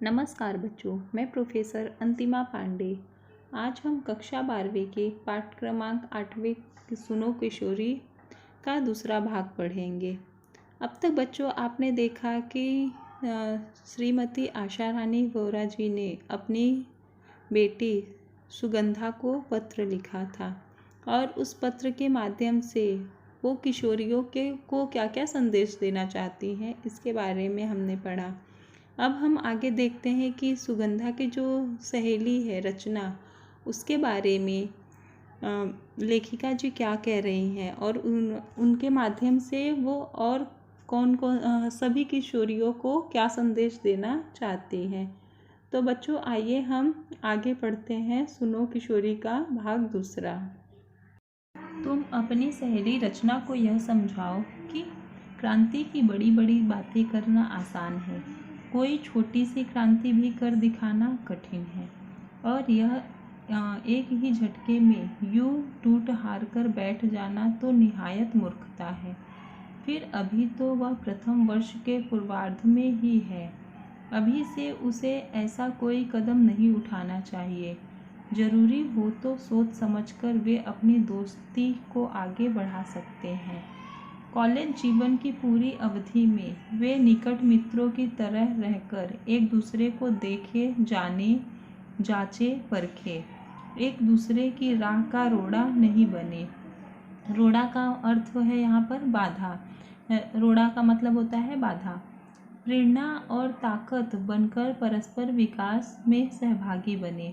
नमस्कार बच्चों, मैं प्रोफेसर अंतिमा पांडे। आज हम कक्षा 12वीं के पाठ क्रमांक 8वें की सुनो किशोरी का दूसरा भाग पढ़ेंगे। अब तक बच्चों आपने देखा कि श्रीमती आशा रानी वोरा जी ने अपनी बेटी सुगंधा को पत्र लिखा था और उस पत्र के माध्यम से वो किशोरियों को क्या क्या संदेश देना चाहती हैं, इसके बारे में हमने पढ़ा। अब हम आगे देखते हैं कि सुगंधा की जो सहेली है रचना, उसके बारे में लेखिका जी क्या कह रही हैं और उनके माध्यम से वो और कौन कौन सभी किशोरियों को क्या संदेश देना चाहती हैं। तो बच्चों आइए हम आगे पढ़ते हैं। सुनो किशोरी का भाग दूसरा। तुम अपनी सहेली रचना को यह समझाओ कि क्रांति की बड़ी बड़ी बातें करना आसान है, कोई छोटी सी क्रांति भी कर दिखाना कठिन है, और यह एक ही झटके में यूं टूट हार कर बैठ जाना तो निहायत मूर्खता है। फिर अभी तो वह प्रथम वर्ष के पूर्वार्ध में ही है, अभी से उसे ऐसा कोई कदम नहीं उठाना चाहिए। जरूरी हो तो सोच समझकर वे अपनी दोस्ती को आगे बढ़ा सकते हैं। कॉलेज जीवन की पूरी अवधि में वे निकट मित्रों की तरह रहकर एक दूसरे को देखे, जाने, जांचे, परखे, एक दूसरे की राह का रोड़ा नहीं बने। रोड़ा का अर्थ है यहाँ पर बाधा। रोड़ा का मतलब होता है बाधा। प्रेरणा और ताकत बनकर परस्पर विकास में सहभागी बने।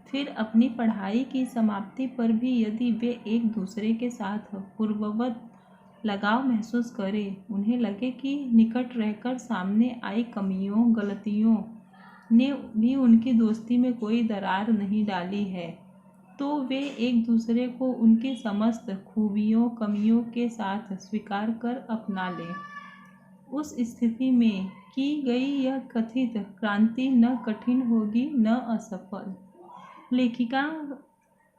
फिर अपनी पढ़ाई की समाप्ति पर भी यदि वे एक दूसरे के साथ पूर्ववत लगाव महसूस करें, उन्हें लगे कि निकट रहकर सामने आई कमियों गलतियों ने भी उनकी दोस्ती में कोई दरार नहीं डाली है, तो वे एक दूसरे को उनकी समस्त खूबियों कमियों के साथ स्वीकार कर अपना लें। उस स्थिति में की गई यह कथित क्रांति न कठिन होगी न असफल। लेखिका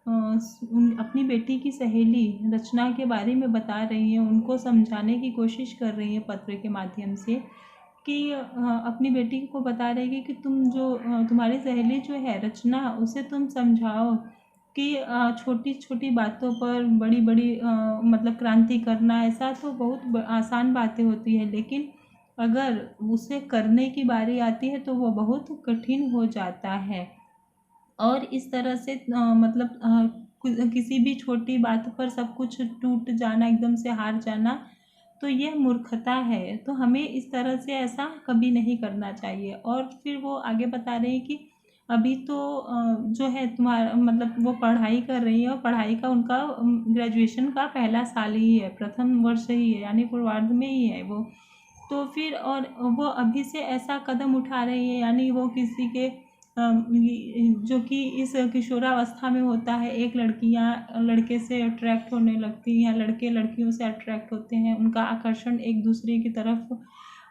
अपनी बेटी की सहेली रचना के बारे में बता रही हैं, उनको समझाने की कोशिश कर रही हैं पत्र के माध्यम से कि अपनी बेटी को बता रही है कि तुम्हारी सहेली जो है रचना, उसे तुम समझाओ कि छोटी छोटी बातों पर बड़ी बड़ी मतलब क्रांति करना, ऐसा तो बहुत आसान बातें होती है, लेकिन अगर उसे करने की बारी आती है तो वो बहुत कठिन हो जाता है। और इस तरह से किसी भी छोटी बात पर सब कुछ टूट जाना, एकदम से हार जाना, तो यह मूर्खता है। तो हमें इस तरह से ऐसा कभी नहीं करना चाहिए। और फिर वो आगे बता रहे हैं कि अभी तो जो है तुम्हारा मतलब वो पढ़ाई कर रही है और पढ़ाई का उनका ग्रेजुएशन का पहला साल ही है, प्रथम वर्ष ही है, यानी पूर्वार्ध में ही है वो। तो फिर और वो अभी से ऐसा कदम उठा रही है, यानी वो किसी के जो कि इस किशोरावस्था में होता है, एक लड़कियां लड़के से अट्रैक्ट होने लगती हैं, लड़के लड़कियों से अट्रैक्ट होते हैं, उनका आकर्षण एक दूसरे की तरफ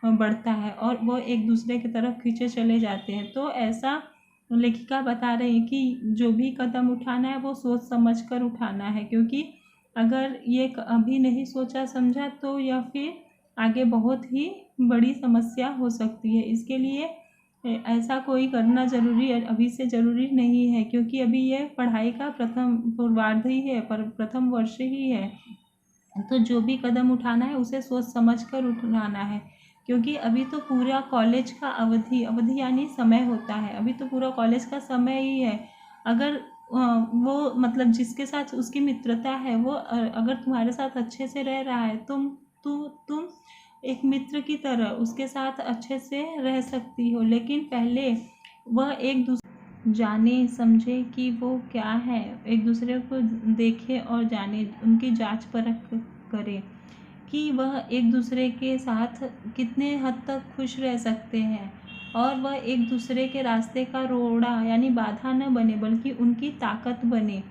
बढ़ता है और वो एक दूसरे की तरफ खींचे चले जाते हैं। तो ऐसा लेखिका बता रही है कि जो भी कदम उठाना है वो सोच समझ कर उठाना है, क्योंकि अगर ये अभी नहीं सोचा समझा तो या फिर आगे बहुत ही बड़ी समस्या हो सकती है। इसके लिए ऐसा कोई करना ज़रूरी है, अभी से ज़रूरी नहीं है, क्योंकि अभी यह पढ़ाई का प्रथम पूर्वार्ध ही है, पर प्रथम वर्ष ही है। तो जो भी कदम उठाना है उसे सोच समझ कर उठाना है, क्योंकि अभी तो पूरा कॉलेज का अवधि यानी समय होता है, अभी तो पूरा कॉलेज का समय ही है। अगर वो मतलब जिसके साथ उसकी मित्रता है वो अगर तुम्हारे साथ अच्छे से रह रहा है, तुम एक मित्र की तरह उसके साथ अच्छे से रह सकती हो, लेकिन पहले वह एक दूसरे जाने समझे कि वो क्या है, एक दूसरे को देखे और जाने, उनकी जांच परख करे कि वह एक दूसरे के साथ कितने हद तक खुश रह सकते हैं, और वह एक दूसरे के रास्ते का रोड़ा यानी बाधा न बने, बल्कि उनकी ताकत बने,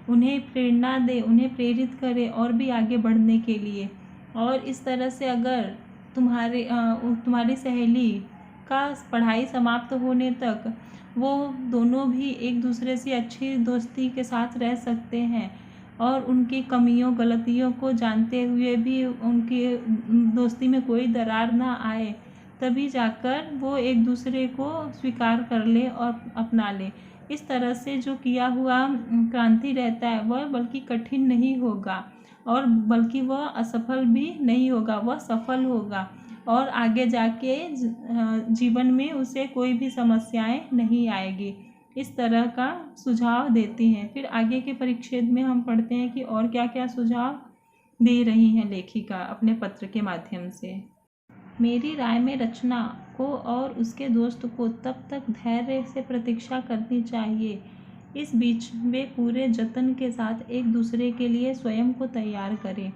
उन्हें प्रेरणा दे, उन्हें प्रेरित करे और भी आगे बढ़ने के लिए। और इस तरह से अगर तुम्हारी सहेली का पढ़ाई समाप्त होने तक वो दोनों भी एक दूसरे से अच्छी दोस्ती के साथ रह सकते हैं और उनकी कमियों गलतियों को जानते हुए भी उनकी दोस्ती में कोई दरार ना आए, तभी जाकर वो एक दूसरे को स्वीकार कर ले और अपना ले। इस तरह से जो किया हुआ क्रांति रहता है वह बल्कि कठिन नहीं होगा और बल्कि वह असफल भी नहीं होगा, वह सफल होगा और आगे जाके जीवन में उसे कोई भी समस्याएं नहीं आएगी। इस तरह का सुझाव देती हैं। फिर आगे के परिच्छेद में हम पढ़ते हैं कि और क्या क्या सुझाव दे रही हैं लेखिका अपने पत्र के माध्यम से। मेरी राय में रचना को और उसके दोस्त को तब तक धैर्य से प्रतीक्षा करनी चाहिए। इस बीच वे पूरे जतन के साथ एक दूसरे के लिए स्वयं को तैयार करें।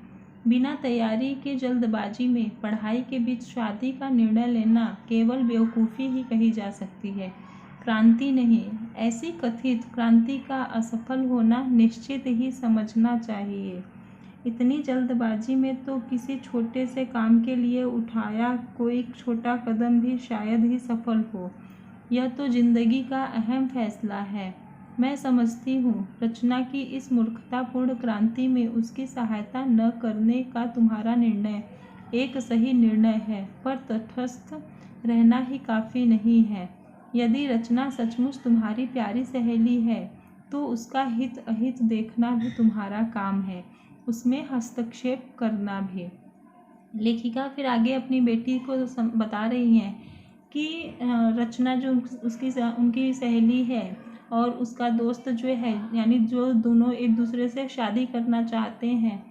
बिना तैयारी के जल्दबाजी में पढ़ाई के बीच शादी का निर्णय लेना केवल बेवकूफ़ी ही कही जा सकती है, क्रांति नहीं। ऐसी कथित क्रांति का असफल होना निश्चित ही समझना चाहिए। इतनी जल्दबाजी में तो किसी छोटे से काम के लिए उठाया कोई छोटा कदम भी शायद ही सफल हो। यह तो जिंदगी का अहम फैसला है। मैं समझती हूँ रचना की इस मूर्खतापूर्ण क्रांति में उसकी सहायता न करने का तुम्हारा निर्णय एक सही निर्णय है, पर तटस्थ रहना ही काफ़ी नहीं है। यदि रचना सचमुच तुम्हारी प्यारी सहेली है तो उसका हित अहित देखना भी तुम्हारा काम है, उसमें हस्तक्षेप करना भी। लेखिका फिर आगे अपनी बेटी को बता रही हैं कि रचना जो उनकी सहेली है और उसका दोस्त जो है, यानी जो दोनों एक दूसरे से शादी करना चाहते हैं,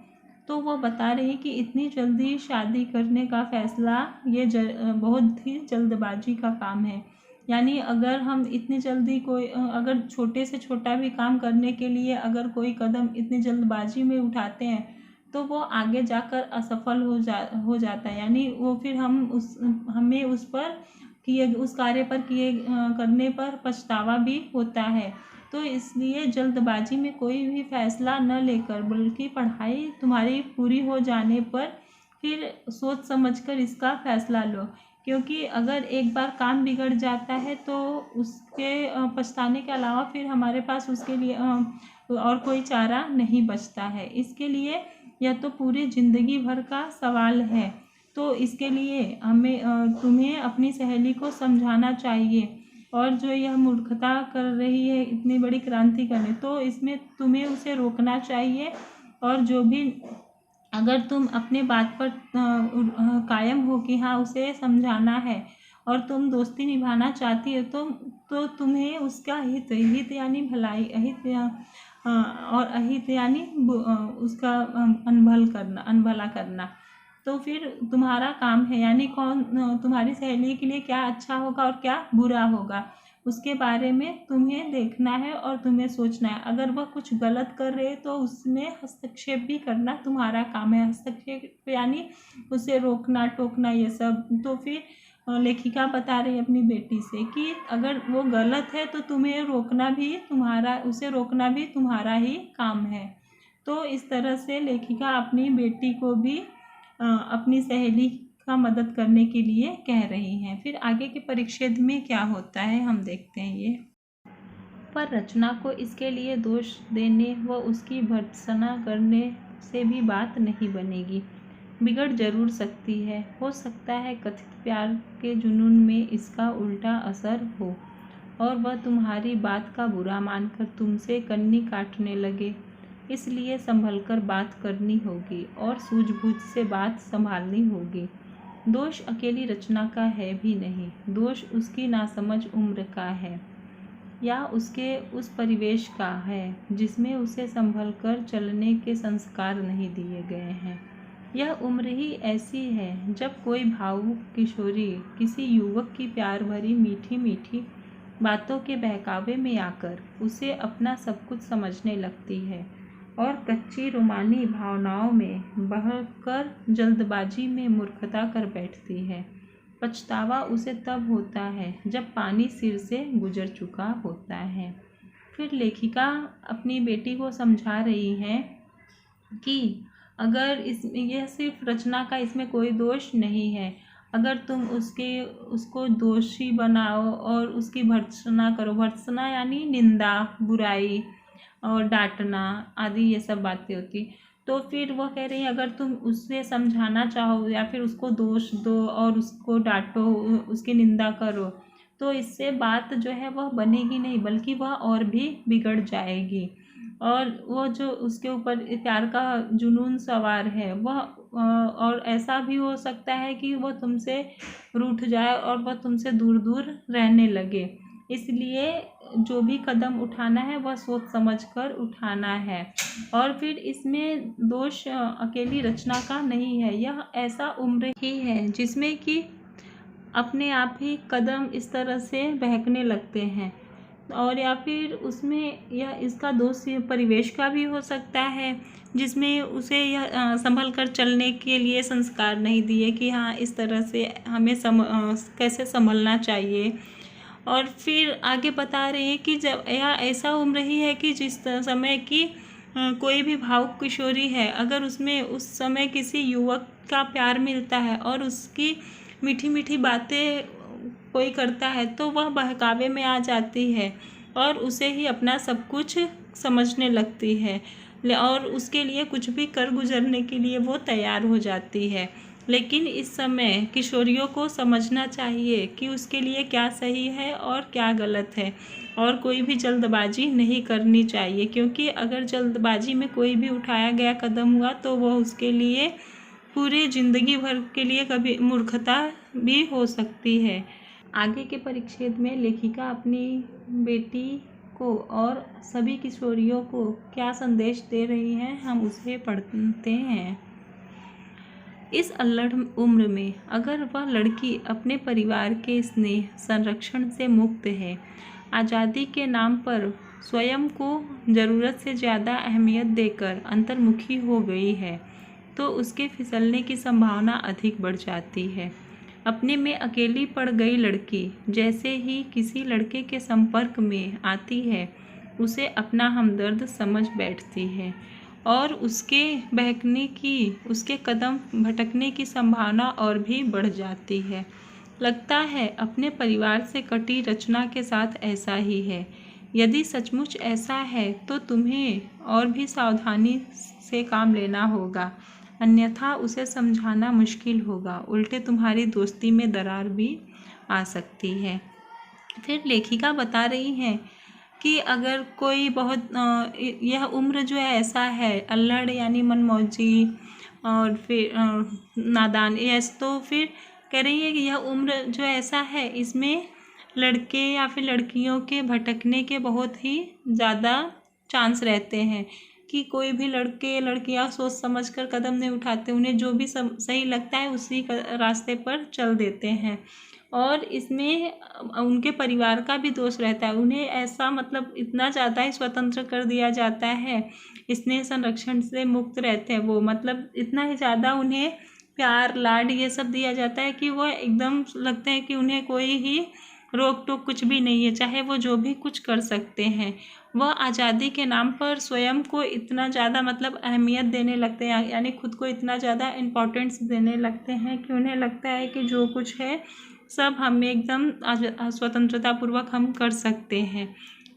तो वो बता रही कि इतनी जल्दी शादी करने का फैसला ये बहुत ही जल्दबाजी का काम है। यानी अगर हम इतनी जल्दी कोई अगर छोटे से छोटा भी काम करने के लिए अगर कोई कदम इतनी जल्दबाजी में उठाते हैं तो वो आगे जाकर असफल हो जाता है। यानी वो फिर हमें उस कार्य पर करने पर पछतावा भी होता है। तो इसलिए जल्दबाजी में कोई भी फैसला न लेकर बल्कि पढ़ाई तुम्हारी पूरी हो जाने पर फिर सोच समझकर इसका फैसला लो, क्योंकि अगर एक बार काम बिगड़ जाता है तो उसके पछताने के अलावा फिर हमारे पास उसके लिए और कोई चारा नहीं बचता है। इसके लिए यह तो पूरी ज़िंदगी भर का सवाल है। तो इसके लिए तुम्हें अपनी सहेली को समझाना चाहिए और जो यह मूर्खता कर रही है इतनी बड़ी क्रांति करने, तो इसमें तुम्हें उसे रोकना चाहिए। और जो भी अगर तुम अपने बात पर कायम हो कि हाँ उसे समझाना है और तुम दोस्ती निभाना चाहती हो तो तुम्हें उसका हित यानी भलाई, और अहित यानी उसका अनभला करना तो फिर तुम्हारा काम है। यानी तुम्हारी सहेली के लिए क्या अच्छा होगा और क्या बुरा होगा उसके बारे में तुम्हें देखना है और तुम्हें सोचना है। अगर वह कुछ गलत कर रहे तो उसमें हस्तक्षेप भी करना तुम्हारा काम है। हस्तक्षेप यानी उसे रोकना टोकना ये सब। तो फिर लेखिका बता रही अपनी बेटी से कि अगर वो गलत है तो तुम्हें उसे रोकना भी तुम्हारा ही काम है। तो इस तरह से लेखिका अपनी बेटी को भी अपनी सहेली का मदद करने के लिए कह रही हैं। फिर आगे के परिच्छेद में क्या होता है हम देखते हैं ये। पर रचना को इसके लिए दोष देने व उसकी भर्त्सना करने से भी बात नहीं बनेगी। बिगड़ जरूर सकती है। हो सकता है कथित प्यार के जुनून में इसका उल्टा असर हो और वह तुम्हारी बात का बुरा मानकर तुमसे कन्नी काटने लगे। इसलिए संभलकर बात करनी होगी और सूझबूझ से बात संभालनी होगी। दोष अकेली रचना का है भी नहीं, दोष उसकी नासमझ उम्र का है या उसके उस परिवेश का है जिसमें उसे संभलकर चलने के संस्कार नहीं दिए गए हैं। यह उम्र ही ऐसी है जब कोई भावुक किशोरी किसी युवक की प्यार भरी मीठी मीठी बातों के बहकावे में आकर उसे अपना सब कुछ समझने लगती है और कच्ची रोमानी भावनाओं में बहकर जल्दबाजी में मूर्खता कर बैठती है। पछतावा उसे तब होता है जब पानी सिर से गुजर चुका होता है। फिर लेखिका अपनी बेटी को समझा रही है कि अगर यह सिर्फ रचना का इसमें कोई दोष नहीं है। अगर तुम उसको दोषी बनाओ और उसकी भर्त्सना करो, भर्त्सना यानी निंदा बुराई और डांटना आदि ये सब बातें होती, तो फिर वह कह रही है अगर तुम उससे समझाना चाहो या फिर उसको दोष दो और उसको डांटो, उसकी निंदा करो, तो इससे बात जो है वह बनेगी नहीं, बल्कि वह और भी बिगड़ जाएगी। और वो जो उसके ऊपर प्यार का जुनून सवार है वह और ऐसा भी हो सकता है कि वह तुमसे रूठ जाए और वह तुमसे दूर दूर रहने लगे। इसलिए जो भी कदम उठाना है वह सोच समझ कर उठाना है। और फिर इसमें दोष अकेली रचना का नहीं है, यह ऐसा उम्र ही है जिसमें कि अपने आप ही कदम इस तरह से बहकने लगते हैं। और या फिर उसमें यह इसका दोष परिवेश का भी हो सकता है, जिसमें उसे यह संभल कर चलने के लिए संस्कार नहीं दिए कि हाँ इस तरह से हमें कैसे संभलना चाहिए। और फिर आगे बता रहे हैं कि जब यह ऐसा उम्र ही है कि जिस समय की कोई भी भावुक किशोरी है, अगर उसमें उस समय किसी युवक का प्यार मिलता है और उसकी मीठी मीठी बातें कोई करता है तो वह बहकावे में आ जाती है और उसे ही अपना सब कुछ समझने लगती है और उसके लिए कुछ भी कर गुजरने के लिए वो तैयार हो जाती है। लेकिन इस समय किशोरियों को समझना चाहिए कि उसके लिए क्या सही है और क्या गलत है, और कोई भी जल्दबाजी नहीं करनी चाहिए, क्योंकि अगर जल्दबाजी में कोई भी उठाया गया कदम हुआ तो वह उसके लिए पूरी जिंदगी भर के लिए कभी मूर्खता भी हो सकती है। आगे के परिच्छेद में लेखिका अपनी बेटी को और सभी किशोरियों को क्या संदेश दे रही हैं, हम उसे पढ़ते हैं। इस अल्लढ़ उम्र में अगर वह लड़की अपने परिवार के स्नेह संरक्षण से मुक्त है, आज़ादी के नाम पर स्वयं को ज़रूरत से ज़्यादा अहमियत देकर अंतर्मुखी हो गई है, तो उसके फिसलने की संभावना अधिक बढ़ जाती है। अपने में अकेली पड़ गई लड़की जैसे ही किसी लड़के के संपर्क में आती है, उसे अपना हमदर्द समझ बैठती है और उसके बहकने की, उसके कदम भटकने की संभावना और भी बढ़ जाती है। लगता है अपने परिवार से कटी रचना के साथ ऐसा ही है। यदि सचमुच ऐसा है तो तुम्हें और भी सावधानी से काम लेना होगा, अन्यथा उसे समझाना मुश्किल होगा, उल्टे तुम्हारी दोस्ती में दरार भी आ सकती है। फिर लेखिका बता रही हैं कि अगर कोई बहुत यह उम्र जो है ऐसा है अल्लड़ यानी मनमौजी और फिर नादान, यस, तो फिर कह रही है कि यह उम्र जो ऐसा है इसमें लड़के या फिर लड़कियों के भटकने के बहुत ही ज़्यादा चांस रहते हैं कि कोई भी लड़के लड़कियां सोच समझकर कदम नहीं उठाते, उन्हें जो भी सही लगता है उसी रास्ते पर चल देते हैं। और इसमें उनके परिवार का भी दोष रहता है, उन्हें ऐसा मतलब इतना ज़्यादा ही स्वतंत्र कर दिया जाता है, स्नेह संरक्षण से मुक्त रहते हैं वो, मतलब इतना ही ज़्यादा उन्हें प्यार लाड ये सब दिया जाता है कि वह एकदम लगता है कि उन्हें कोई ही रोक टोक कुछ भी नहीं है, चाहे वो जो भी कुछ कर सकते हैं। वह आज़ादी के नाम पर स्वयं को इतना ज़्यादा मतलब अहमियत देने लगते हैं, यानी खुद को इतना ज़्यादा इम्पोर्टेंस देने लगते हैं कि उन्हें लगता है कि जो कुछ है सब हम एकदम स्वतंत्रतापूर्वक हम कर सकते हैं।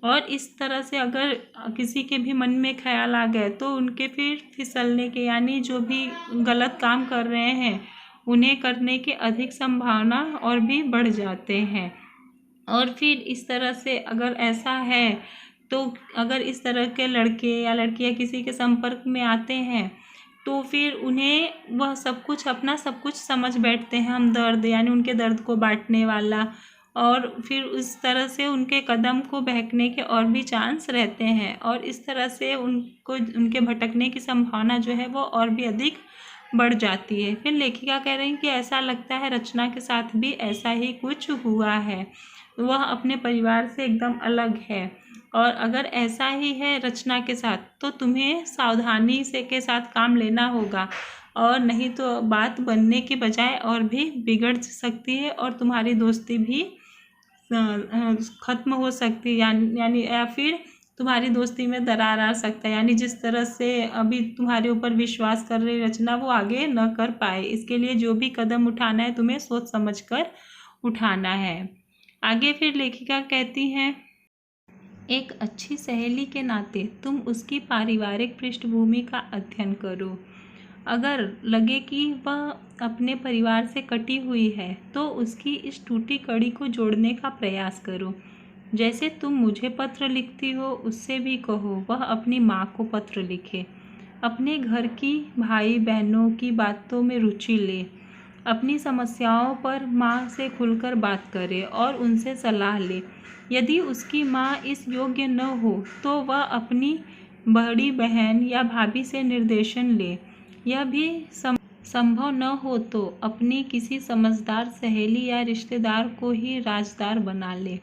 और इस तरह से अगर किसी के भी मन में ख्याल आ गए तो उनके फिर फिसलने के, यानी जो भी गलत काम कर रहे हैं उन्हें करने की अधिक संभावना और भी बढ़ जाते हैं। और फिर इस तरह से अगर ऐसा है तो अगर इस तरह के लड़के या लड़कियां किसी के संपर्क में आते हैं तो फिर उन्हें वह सब कुछ अपना सब कुछ समझ बैठते हैं, हमदर्द यानी उनके दर्द को बांटने वाला, और फिर उस तरह से उनके कदम को बहकने के और भी चांस रहते हैं और इस तरह से उनको उनके भटकने की संभावना जो है वो और भी अधिक बढ़ जाती है। फिर लेखिका कह रही हैं कि ऐसा लगता है रचना के साथ भी ऐसा ही कुछ हुआ है, वह अपने परिवार से एकदम अलग है, और अगर ऐसा ही है रचना के साथ तो तुम्हें सावधानी से के साथ काम लेना होगा, और नहीं तो बात बनने के बजाय और भी बिगड़ सकती है और तुम्हारी दोस्ती भी ख़त्म हो सकती है, यानी या फिर तुम्हारी दोस्ती में दरार आ सकता है, यानी जिस तरह से अभी तुम्हारे ऊपर विश्वास कर रही रचना वो आगे न कर पाए। इसके लिए जो भी कदम उठाना है तुम्हें सोच समझ कर उठाना है। आगे फिर लेखिका कहती हैं एक अच्छी सहेली के नाते तुम उसकी पारिवारिक पृष्ठभूमि का अध्ययन करो। अगर लगे कि वह अपने परिवार से कटी हुई है तो उसकी इस टूटी कड़ी को जोड़ने का प्रयास करो। जैसे तुम मुझे पत्र लिखती हो, उससे भी कहो वह अपनी माँ को पत्र लिखे। अपने घर की भाई बहनों की बातों में रुचि ले। अपनी समस्याओं पर माँ से खुलकर बात करे और उनसे सलाह ले। यदि उसकी माँ इस योग्य न हो तो वह अपनी बड़ी बहन या भाभी से निर्देशन ले। यह भी संभव न हो तो अपनी किसी समझदार सहेली या रिश्तेदार को ही राजदार बना ले।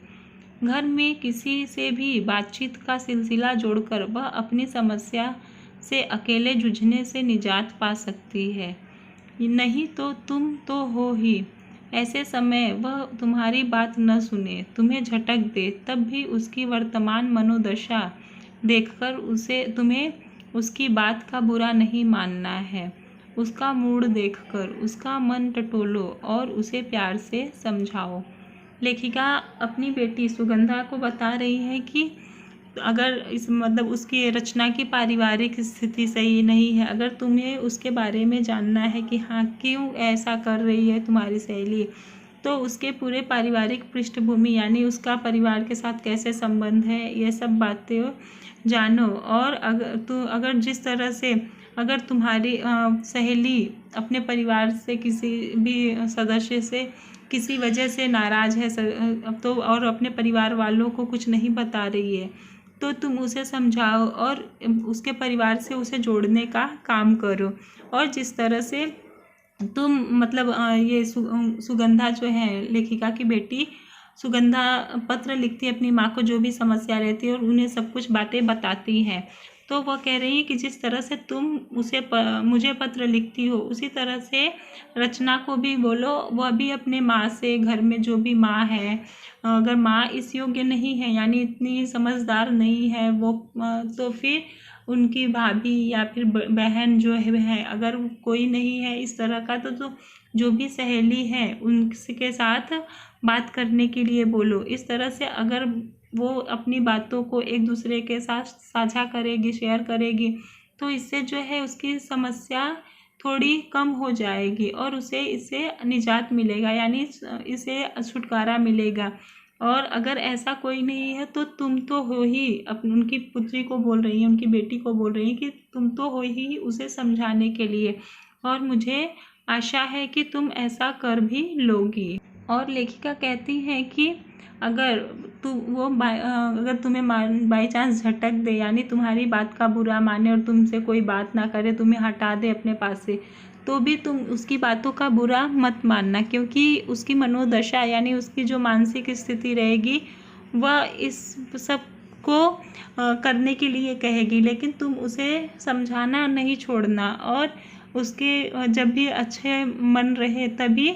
घर में किसी से भी बातचीत का सिलसिला जोड़कर वह अपनी समस्या से अकेले जूझने से निजात पा सकती है। नहीं तो तुम तो हो ही। ऐसे समय वह तुम्हारी बात न सुने, तुम्हें झटक दे, तब भी उसकी वर्तमान मनोदशा देखकर तुम्हें उसकी बात का बुरा नहीं मानना है। उसका मूड देखकर उसका मन टटोलो और उसे प्यार से समझाओ। लेखिका अपनी बेटी सुगंधा को बता रही है कि अगर उसकी रचना की पारिवारिक स्थिति सही नहीं है, अगर तुम्हें उसके बारे में जानना है कि हाँ क्यों ऐसा कर रही है तुम्हारी सहेली, तो उसके पूरे पारिवारिक पृष्ठभूमि यानी उसका परिवार के साथ कैसे संबंध है, ये सब बातें जानो। और अगर जिस तरह से अगर तुम्हारी सहेली अपने परिवार से किसी भी सदस्य से किसी वजह से नाराज़ है तो और अपने परिवार वालों को कुछ नहीं बता रही है, तो तुम उसे समझाओ और उसके परिवार से उसे जोड़ने का काम करो। और जिस तरह से तुम ये सुगंधा जो है, लेखिका की बेटी सुगंधा पत्र लिखती है अपनी माँ को, जो भी समस्या रहती है और उन्हें सब कुछ बातें बताती है। तो वह कह रही है कि जिस तरह से तुम मुझे पत्र लिखती हो, उसी तरह से रचना को भी बोलो। वह भी अपने माँ से, घर में जो भी माँ है, अगर माँ इस योग्य नहीं है यानी इतनी समझदार नहीं है वो, तो फिर उनकी भाभी या फिर बहन जो है, अगर कोई नहीं है इस तरह का, तो जो भी सहेली है उनके साथ बात करने के लिए बोलो। इस तरह से अगर वो अपनी बातों को एक दूसरे के साथ साझा करेगी, शेयर करेगी, तो इससे जो है उसकी समस्या थोड़ी कम हो जाएगी और उसे इससे निजात मिलेगा, यानी इसे छुटकारा मिलेगा। और अगर ऐसा कोई नहीं है तो तुम तो हो ही, उनकी पुत्री को बोल रही है, उनकी बेटी को बोल रही है कि तुम तो हो ही उसे समझाने के लिए, और मुझे आशा है कि तुम ऐसा कर भी लोगी। और लेखिका कहती है कि अगर अगर तुम्हें बाई चांस झटक दे, यानी तुम्हारी बात का बुरा माने और तुमसे कोई बात ना करे, तुम्हें हटा दे अपने पास से, तो भी तुम उसकी बातों का बुरा मत मानना, क्योंकि उसकी मनोदशा यानी उसकी जो मानसिक स्थिति रहेगी वह इस सब को करने के लिए कहेगी, लेकिन तुम उसे समझाना नहीं छोड़ना। और उसके जब भी अच्छे मन रहे तभी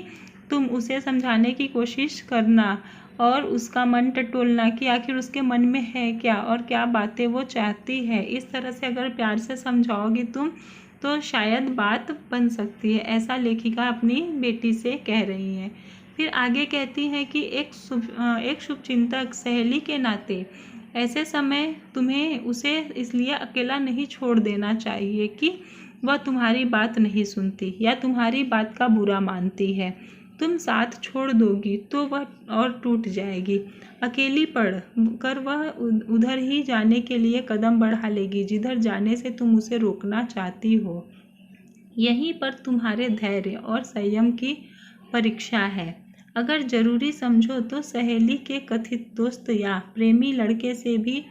तुम उसे समझाने की कोशिश करना और उसका मन टटोलना कि आखिर उसके मन में है क्या और क्या बातें वो चाहती है। इस तरह से अगर प्यार से समझाओगी तुम, तो शायद बात बन सकती है। ऐसा लेखिका अपनी बेटी से कह रही है। फिर आगे कहती है कि एक शुभचिंतक सहेली के नाते ऐसे समय तुम्हें उसे इसलिए अकेला नहीं छोड़ देना चाहिए कि वह तुम्हारी बात नहीं सुनती या तुम्हारी बात का बुरा मानती है। तुम साथ छोड़ दोगी तो वह और टूट जाएगी। अकेली पड़ कर वह उधर ही जाने के लिए कदम बढ़ा लेगी जिधर जाने से तुम उसे रोकना चाहती हो। यहीं पर तुम्हारे धैर्य और संयम की परीक्षा है। अगर जरूरी समझो तो सहेली के कथित दोस्त या प्रेमी लड़के से भी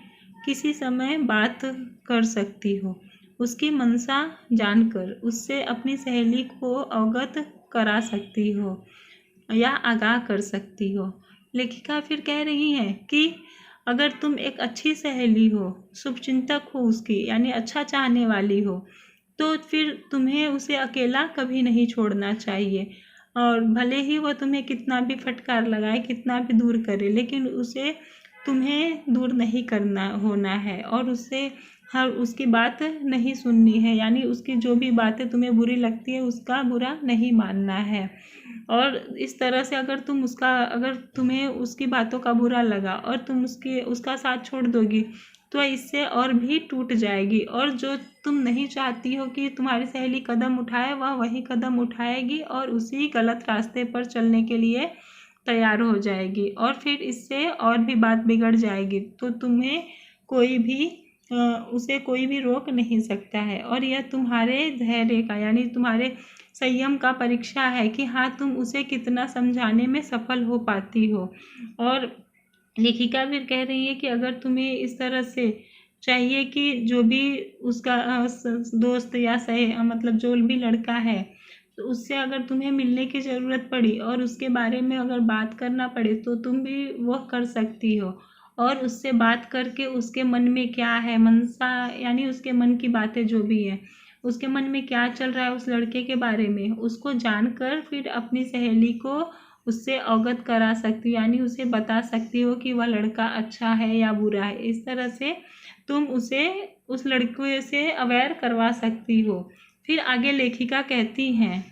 किसी समय बात कर सकती हो। उसकी मंशा जानकर उससे अपनी सहेली को अवगत करा सकती हो या आगाह कर सकती हो। लेखिका फिर कह रही है कि अगर तुम एक अच्छी सहेली हो, शुभचिंतक हो उसकी, यानी अच्छा चाहने वाली हो, तो फिर तुम्हें उसे अकेला कभी नहीं छोड़ना चाहिए। और भले ही वो तुम्हें कितना भी फटकार लगाए, कितना भी दूर करे, लेकिन उसे तुम्हें दूर नहीं करना होना है और उससे हर उसकी बात नहीं सुननी है, यानी उसकी जो भी बातें तुम्हें बुरी लगती है उसका बुरा नहीं मानना है। और इस तरह से अगर तुम्हें उसकी बातों का बुरा लगा और तुम उसका साथ छोड़ दोगी तो इससे और भी टूट जाएगी, और जो तुम नहीं चाहती हो कि तुम्हारी सहेली कदम उठाए वह वही कदम उठाएगी और उसी गलत रास्ते पर चलने के लिए तैयार हो जाएगी, और फिर इससे और भी बात बिगड़ जाएगी। तो तुम्हें उसे कोई भी रोक नहीं सकता है, और यह तुम्हारे धैर्य का यानी तुम्हारे संयम का परीक्षा है कि हाँ तुम उसे कितना समझाने में सफल हो पाती हो। और लेखिका फिर कह रही है कि अगर तुम्हें इस तरह से चाहिए कि जो भी उसका दोस्त या मतलब जो भी लड़का है तो उससे अगर तुम्हें मिलने की ज़रूरत पड़ी और उसके बारे में अगर बात करना पड़े तो तुम भी वह कर सकती हो, और उससे बात करके उसके मन में क्या है मनसा यानी उसके मन की बातें जो भी है उसके मन में क्या चल रहा है उस लड़के के बारे में उसको जानकर फिर अपनी सहेली को उससे अवगत करा सकती हो, यानी उसे बता सकती हो कि वह लड़का अच्छा है या बुरा है। इस तरह से तुम उसे उस लड़के से अवेयर करवा सकती हो। फिर आगे लेखिका कहती हैं,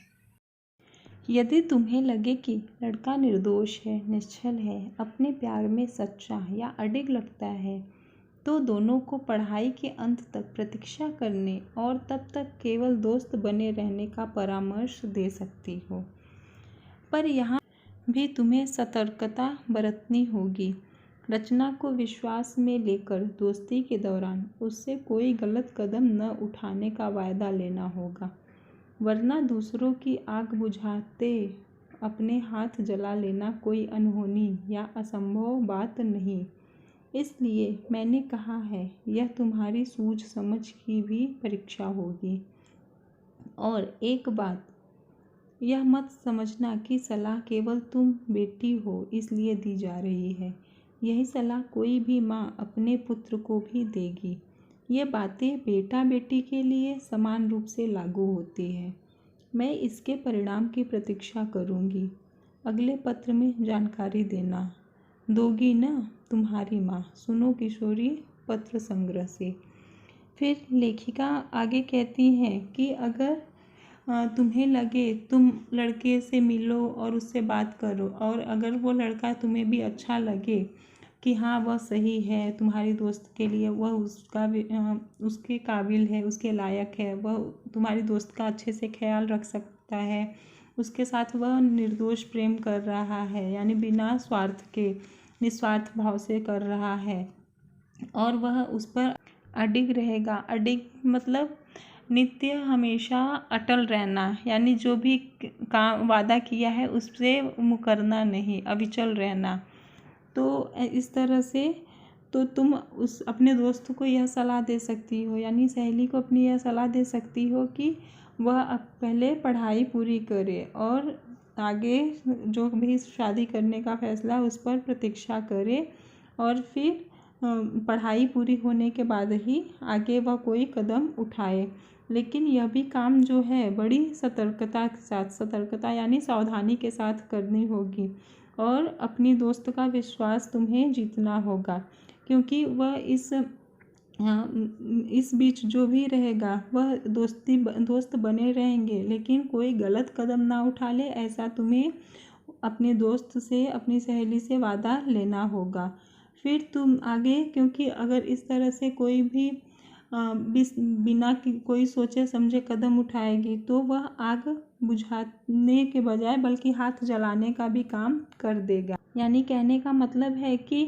यदि तुम्हें लगे कि लड़का निर्दोष है, निश्चल है, अपने प्यार में सच्चा या अडिग लगता है तो दोनों को पढ़ाई के अंत तक प्रतीक्षा करने और तब तक केवल दोस्त बने रहने का परामर्श दे सकती हो। पर यहाँ भी तुम्हें सतर्कता बरतनी होगी। रचना को विश्वास में लेकर दोस्ती के दौरान उससे कोई गलत कदम न उठाने का वायदा लेना होगा, वरना दूसरों की आग बुझाते अपने हाथ जला लेना कोई अनहोनी या असंभव बात नहीं। इसलिए मैंने कहा है यह तुम्हारी सूझ समझ की भी परीक्षा होगी। और एक बात यह मत समझना कि सलाह केवल तुम बेटी हो इसलिए दी जा रही है। यही सलाह कोई भी माँ अपने पुत्र को भी देगी। ये बातें बेटा बेटी के लिए समान रूप से लागू होती है। मैं इसके परिणाम की प्रतीक्षा करूँगी। अगले पत्र में जानकारी देना दोगी ना तुम्हारी माँ। सुनो किशोरी पत्र संग्रह से। फिर लेखिका आगे कहती हैं कि अगर तुम्हें लगे तुम लड़के से मिलो और उससे बात करो, और अगर वो लड़का तुम्हें भी अच्छा लगे कि हाँ वह सही है तुम्हारी दोस्त के लिए, वह उसके काबिल है, उसके लायक है, वह तुम्हारी दोस्त का अच्छे से ख्याल रख सकता है, उसके साथ वह निर्दोष प्रेम कर रहा है यानी बिना स्वार्थ के निस्वार्थ भाव से कर रहा है, और वह उस पर अडिग रहेगा। अडिग मतलब नित्य हमेशा अटल रहना, यानी जो भी काम वादा किया है उससे मुकरना नहीं, अविचल रहना। तो इस तरह से तो तुम उस अपने दोस्त को यह सलाह दे सकती हो, यानी सहेली को अपनी यह सलाह दे सकती हो कि वह पहले पढ़ाई पूरी करे और आगे जो भी शादी करने का फैसला उस पर प्रतीक्षा करे, और फिर पढ़ाई पूरी होने के बाद ही आगे वह कोई कदम उठाए। लेकिन यह भी काम जो है बड़ी सतर्कता के साथ, सतर्कता यानी सावधानी के साथ करनी होगी, और अपनी दोस्त का विश्वास तुम्हें जीतना होगा, क्योंकि वह इस बीच जो भी रहेगा वह दोस्त बने रहेंगे, लेकिन कोई गलत कदम ना उठा ले ऐसा तुम्हें अपने दोस्त से अपनी सहेली से वादा लेना होगा। फिर तुम आगे, क्योंकि अगर इस तरह से कोई भी बिना कोई सोचे समझे कदम उठाएगी तो वह आग बुझाने के बजाय बल्कि हाथ जलाने का भी काम कर देगा। यानी कहने का मतलब है कि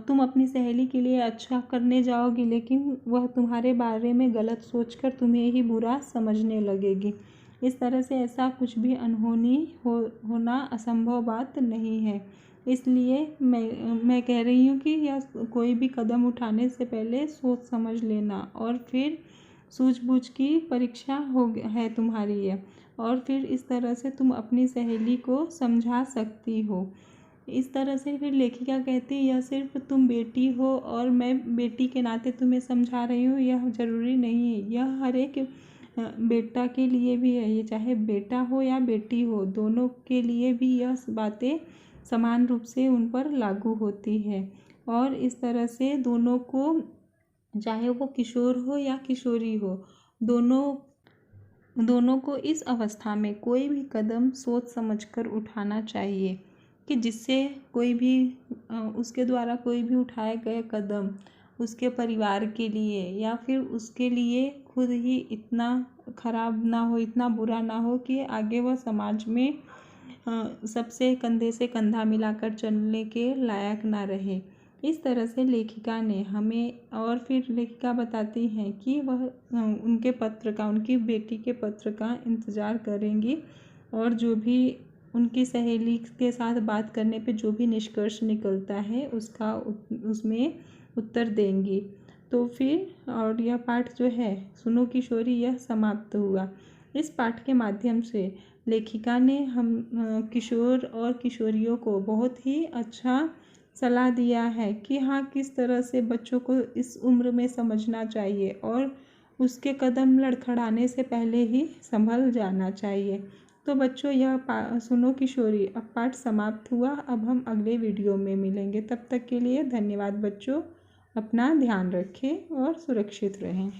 तुम अपनी सहेली के लिए अच्छा करने जाओगी, लेकिन वह तुम्हारे बारे में गलत सोचकर तुम्हें ही बुरा समझने लगेगी। इस तरह से ऐसा कुछ भी अनहोनी होना असंभव बात नहीं है। इसलिए मैं कह रही हूँ कि यह कोई भी कदम उठाने से पहले सोच समझ लेना, और फिर सूझबूझ की परीक्षा है तुम्हारी ये, और फिर इस तरह से तुम अपनी सहेली को समझा सकती हो। इस तरह से फिर लेखिका कहती है यह सिर्फ तुम बेटी हो और मैं बेटी के नाते तुम्हें समझा रही हूँ, यह ज़रूरी नहीं है। यह हर एक बेटा के लिए भी है, ये चाहे बेटा हो या बेटी हो, दोनों के लिए भी यह बातें समान रूप से उन पर लागू होती है। और इस तरह से दोनों को, चाहे वो किशोर हो या किशोरी हो, दोनों को इस अवस्था में कोई भी कदम सोच समझकर उठाना चाहिए कि जिससे कोई भी उसके द्वारा कोई भी उठाए गए कदम उसके परिवार के लिए या फिर उसके लिए खुद ही इतना खराब ना हो, इतना बुरा ना हो कि आगे वह समाज में सबसे कंधे से कंधा मिलाकर चलने के लायक ना रहे। इस तरह से लेखिका ने हमें, और फिर लेखिका बताती हैं कि वह उनके पत्र का, उनकी बेटी के पत्र का इंतज़ार करेंगी और जो भी उनकी सहेली के साथ बात करने पे जो भी निष्कर्ष निकलता है उसका उसमें उत्तर देंगी। तो फिर और यह पाठ जो है सुनो किशोरी यह समाप्त हुआ। इस पाठ के माध्यम से लेखिका ने हम किशोर और किशोरियों को बहुत ही अच्छा सलाह दिया है कि हाँ, किस तरह से बच्चों को इस उम्र में समझना चाहिए और उसके कदम लड़खड़ाने से पहले ही संभल जाना चाहिए। तो बच्चों, यह सुनो किशोरी अब पाठ समाप्त हुआ। अब हम अगले वीडियो में मिलेंगे। तब तक के लिए धन्यवाद बच्चों। अपना ध्यान रखें और सुरक्षित रहें।